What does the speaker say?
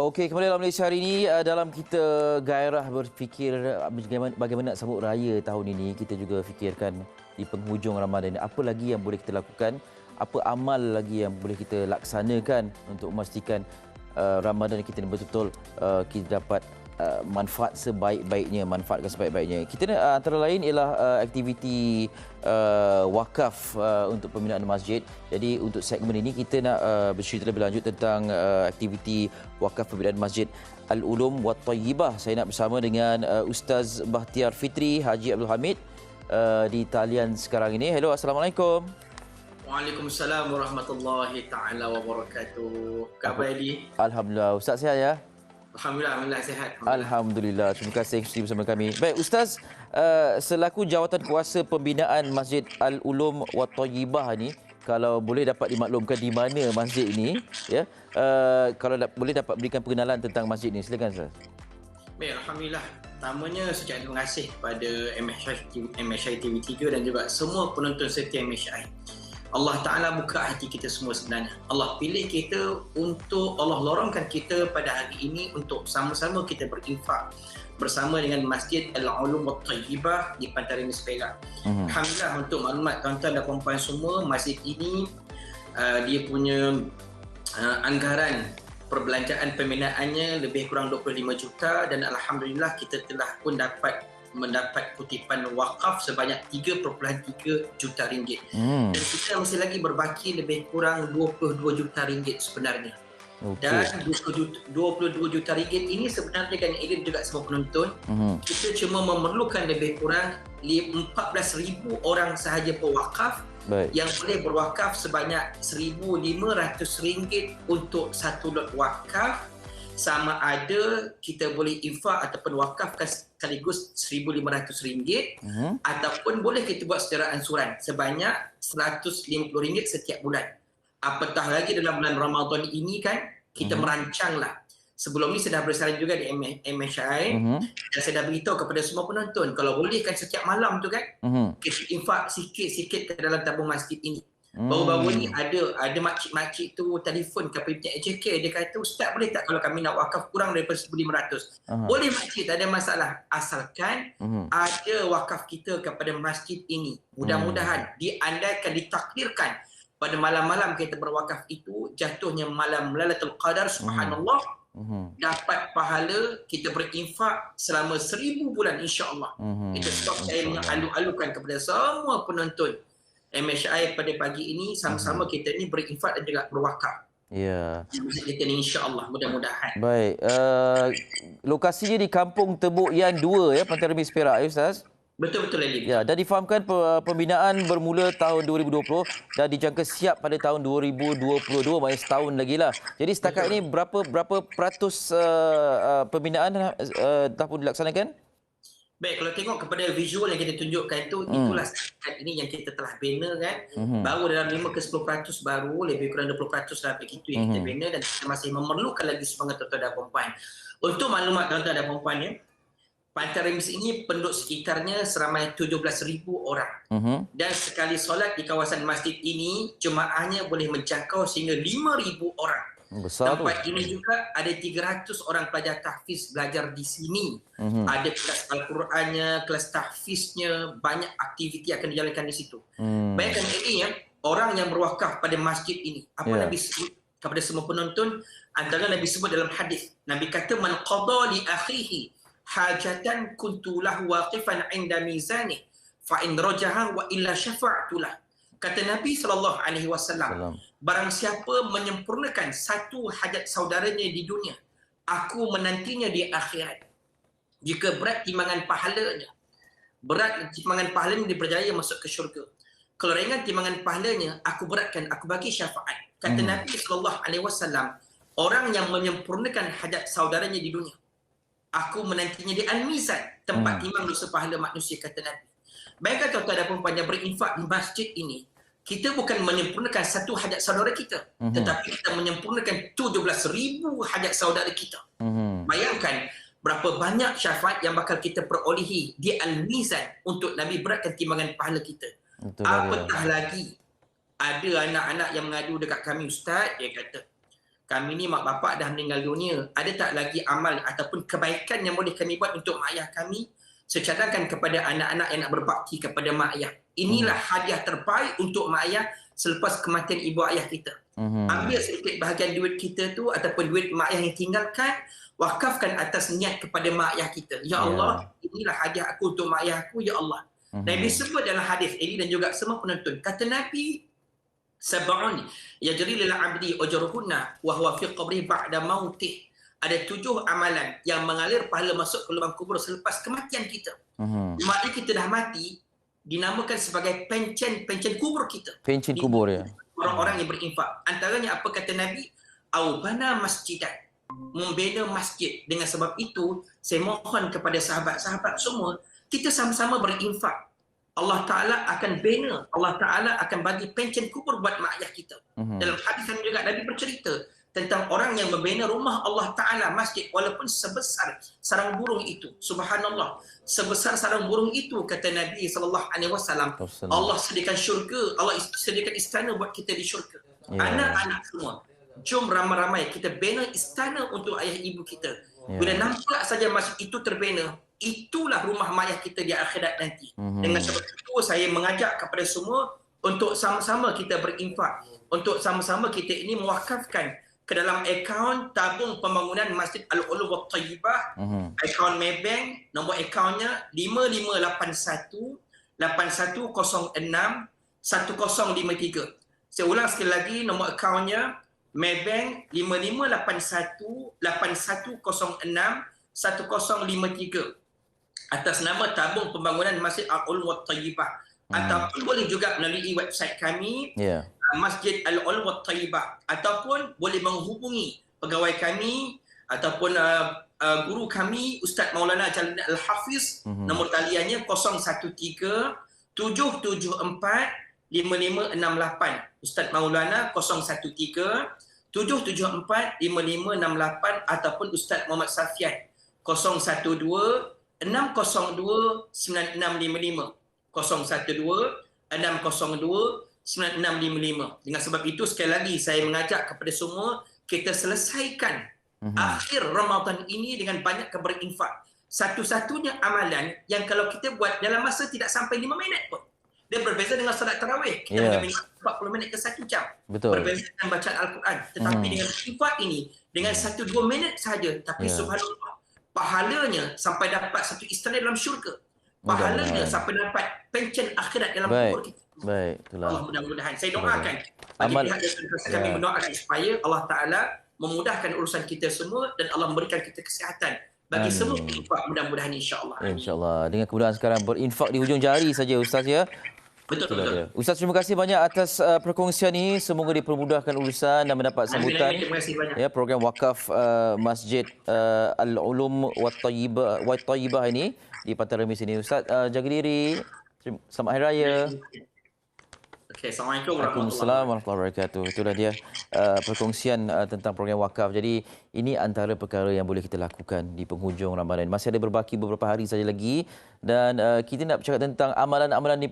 Okey, kembali dalam Malaysia hari ini dalam kita gairah berfikir bagaimana nak sambut raya tahun ini, kita juga fikirkan di penghujung Ramadan ini apa lagi yang boleh kita lakukan, apa amal lagi yang boleh kita laksanakan untuk memastikan Ramadan kita ni betul-betul kita dapat manfaat sebaik-baiknya, manfaatkan sebaik-baiknya. Kita antara lain ialah aktiviti wakaf untuk pembinaan masjid. Jadi untuk segmen ini kita nak bercerita lebih lanjut tentang aktiviti wakaf pembinaan masjid Al-Ulum wat Thayyibah. Saya nak bersama dengan Ustaz Bahtiar Fitri Haji Abdul Hamid di talian sekarang ini. Hello, Assalamualaikum. Waalaikumsalam warahmatullahi taala wabarakatuh. Khabar Edi? Alhamdulillah. Ustaz sihat ya? Alhamdulillah sihat. Alhamdulillah. Terima kasih sudi bersama kami. Baik, Ustaz, selaku jawatan kuasa pembinaan Masjid Al-Ulum wat Thayyibah ni, kalau boleh dapat dimaklumkan di mana masjid ini, ya. Kalau boleh dapat berikan pengenalan tentang masjid ini, silakan Ustaz. Baik, alhamdulillah. Pertamanya saya terima kasih kepada MSI TV3 dan juga semua penonton setia MSI. Allah Ta'ala buka hati kita semua sebenarnya. Allah pilih kita untuk, Allah lorongkan kita pada hari ini untuk sama-sama kita berinfak bersama dengan Masjid Al-Ulum wat Thayyibah di Pantai Remis Perak. Alhamdulillah, untuk maklumat tuan-tuan dan puan-puan semua, masjid ini dia punya anggaran perbelanjaan pembinaannya lebih kurang 25 juta dan alhamdulillah kita telah pun mendapat kutipan wakaf sebanyak 3.3 juta ringgit. Dan kita masih lagi berbaki lebih kurang 22 juta ringgit sebenarnya. Dan 22 juta ringgit ini sebenarnya kan Ilin juga semua penonton, kita cuma memerlukan lebih kurang 14,000 orang sahaja pewakaf. Yang boleh berwakaf sebanyak RM1,500 untuk satu lot wakaf. Sama ada kita boleh infak ataupun wakafkan sekaligus RM1,500 ataupun boleh kita buat secara ansuran sebanyak RM150 setiap bulan. Apatah lagi dalam bulan Ramadan ini kan kita merancanglah. Sebelum ni saya dah bersalin juga di MSI dan saya dah beritahu kepada semua penonton kalau boleh kan setiap malam tu kan kita infak sikit-sikit ke dalam tabung masjid ini. Baru-baru ni ada makcik-makcik tu telefon ke pimpinan AJK, dia kata, "Ustaz, boleh tak kalau kami nak wakaf kurang daripada RM1,500?" Boleh makcik, tak ada masalah, asalkan ada wakaf kita kepada masjid ini. Mudah-mudahan diandaikan, ditakdirkan pada malam-malam kita berwakaf itu jatuhnya malam Lailatul Qadar, subhanallah, dapat pahala kita berinfak selama 1000 bulan, insya-Allah. Itu sebab saya mengalu-alukan kepada semua penonton MSI pada pagi ini sama-sama kita ni berinfak dan juga berwakaf. Ya. Kita ni insya-Allah, mudah-mudahan. Baik. Lokasinya di Kampung Tebuk Yan 2 ya, Pantai Remis Perak ya Ustaz? Betul-betul Elin. Ya, dan difahamkan pembinaan bermula tahun 2020 dan dijangka siap pada tahun 2022, maknanya setahun lagi lah. Jadi setakat ini berapa peratus pembinaan dah pun dilaksanakan? Baik, kalau tengok kepada visual yang kita tunjukkan tu, itulah setakat ini yang kita telah bina kan. Baru dalam 5 ke 10% baru, lebih kurang 20% lah begitu yang kita bina dan kita masih memerlukan lagi semangat tuan-tuan dan puan-puan. Untuk maklumat tuan-tuan dan puan-puan ya, Pantai Remis ini penduduk sekitarnya seramai 17,000 orang. Dan sekali solat di kawasan masjid ini, jemaahnya boleh menjangkau sehingga 5,000 orang. Besar Tempat tu. ini juga ada 300 orang pelajar tahfiz belajar di sini. Ada kelas Al-Qurannya, kelas tahfiznya, banyak aktiviti akan dijalankan di situ. Bayangkan ini ya, orang yang berwakaf pada masjid ini. Apa Nabi sebut kepada semua penonton? Antara Nabi sebut dalam hadis. Nabi kata, "Man qada li akhihi hajatan kuntu lahu waqifan 'inda mizani fa in rajaha wa illa syafa'tu lah." Kata Nabi SAW, barang siapa menyempurnakan satu hajat saudaranya di dunia, aku menantinya di akhirat. Jika berat timbangan pahalanya, dia berjaya masuk ke syurga. Kalau ringan timbangan pahalanya, aku beratkan, aku bagi syafaat. Kata Nabi SAW, orang yang menyempurnakan hajat saudaranya di dunia, aku menantinya di Al-Mizan, tempat timbang dosa pahala manusia, kata Nabi. Bayangkan tuan-tuan dan puan-puan yang berinfak di masjid ini, kita bukan menyempurnakan satu hajat saudara kita, tetapi kita menyempurnakan 17,000 hajat saudara kita. Bayangkan berapa banyak syafaat yang bakal kita perolehi di Al-Mizan untuk Nabi beratkan timbangan pahala kita. Apatah lagi, ada anak-anak yang mengadu dekat kami, "Ustaz," dia kata, kami ni mak bapak dah meninggal dunia, ada tak lagi amal ataupun kebaikan yang boleh kami buat untuk mak ayah kami? Secadangkan kepada anak-anak yang nak berbakti kepada mak ayah. Inilah hadiah terbaik untuk mak ayah selepas kematian ibu ayah kita. Ambil sedikit bahagian duit kita tu ataupun duit mak ayah yang tinggalkan, wakafkan atas niat kepada mak ayah kita. Ya Allah, inilah hadiah aku untuk mak ayah aku, ya Allah. Nabi sebut dalam hadis ini dan juga semua penonton, kata Nabi, sab'un yajri lil 'abdi ajruhunna wa huwa fi qabri ba'da mautih. Ada 7 amalan yang mengalir pahala masuk ke lubang kubur selepas kematian kita. Maknanya kita dah mati, dinamakan sebagai pencen kubur kita. Pencen kubur ya. Orang-orang yang berinfak. Antaranya apa kata Nabi? Au bana masjidan. Membina masjid. Dengan sebab itu, saya mohon kepada sahabat-sahabat semua, kita sama-sama berinfak. Allah Ta'ala akan bina. Allah Ta'ala akan bagi pencen kubur buat mak ayah kita. Dalam hadis yang juga Nabi bercerita tentang orang yang membina rumah Allah Ta'ala, masjid, walaupun sebesar sarang burung itu. Subhanallah. Sebesar sarang burung itu, kata Nabi SAW, Allah sediakan syurga, Allah sediakan istana buat kita di syurga. Anak-anak semua, jom ramai-ramai kita bina istana untuk ayah ibu kita. Bila nampak saja masjid itu terbina, itulah rumah mayat kita di akhirat nanti. Dengan sebab itu, saya mengajak kepada semua untuk sama-sama kita berinfak. Untuk sama-sama kita ini mewakafkan ke dalam akaun tabung pembangunan Masjid Al-Ulum wa Tayyibah. Akaun Maybank, nombor akaunnya 5581 8106 1053. Saya ulang sekali lagi, nombor akaunnya Maybank 5581 8106 1053 atas nama tabung pembangunan Masjid Al-Ulum wa Tayyibah. Ataupun boleh juga melalui website kami, Masjid Al-Ulum wa Tayyibah, ataupun boleh menghubungi pegawai kami ataupun guru kami Ustaz Maulana Jalaluddin Al-Hafiz. Nombor taliannya 013 774 5568. Ustaz Maulana 013 774 5568 ataupun Ustaz Muhammad Safian 012 602 9655. 012 602 9655. Dengan sebab itu, sekali lagi saya mengajak kepada semua, kita selesaikan akhir Ramadan ini dengan banyak berinfak. Satu-satunya amalan yang kalau kita buat dalam masa tidak sampai 5 minit pun. Dia berbeza dengan salat tarawih. Kita mengambil 40 minit ke 1 jam. Betul. Berbeza dengan bacaan Al-Quran. Tetapi dengan infak ini, dengan 1-2 minit saja. Tapi subhanallah, pahalanya sampai dapat satu istana dalam syurga. Pahalanya sampai dapat pencen akhirat dalam kubur kita. Baik, itulah. Allah mudah-mudahan. Saya doakan bagi pihak yang kami mendoakan supaya Allah Ta'ala memudahkan urusan kita semua dan Allah memberikan kita kesihatan bagi semua infak, mudah-mudahan insya-Allah. Insya-Allah. Dengan kemudahan sekarang berinfak di hujung jari saja Ustaz ya. Betul. Ustaz, terima kasih banyak atas perkongsian ini. Semoga dipermudahkan urusan dan mendapat sambutan. Terima kasih banyak. Ya, program wakaf Masjid Al-Ulum wa Tayyibah ini di Pantai Remis ini. Ustaz, jaga diri. Selamat Hari Raya. Okay, Assalamualaikum warahmatullahi wabarakatuh. Itulah dia perkongsian tentang program wakaf. Jadi ini antara perkara yang boleh kita lakukan di penghujung Ramadan. Masih ada berbaki beberapa hari saja lagi dan kita nak bercakap tentang amalan-amalan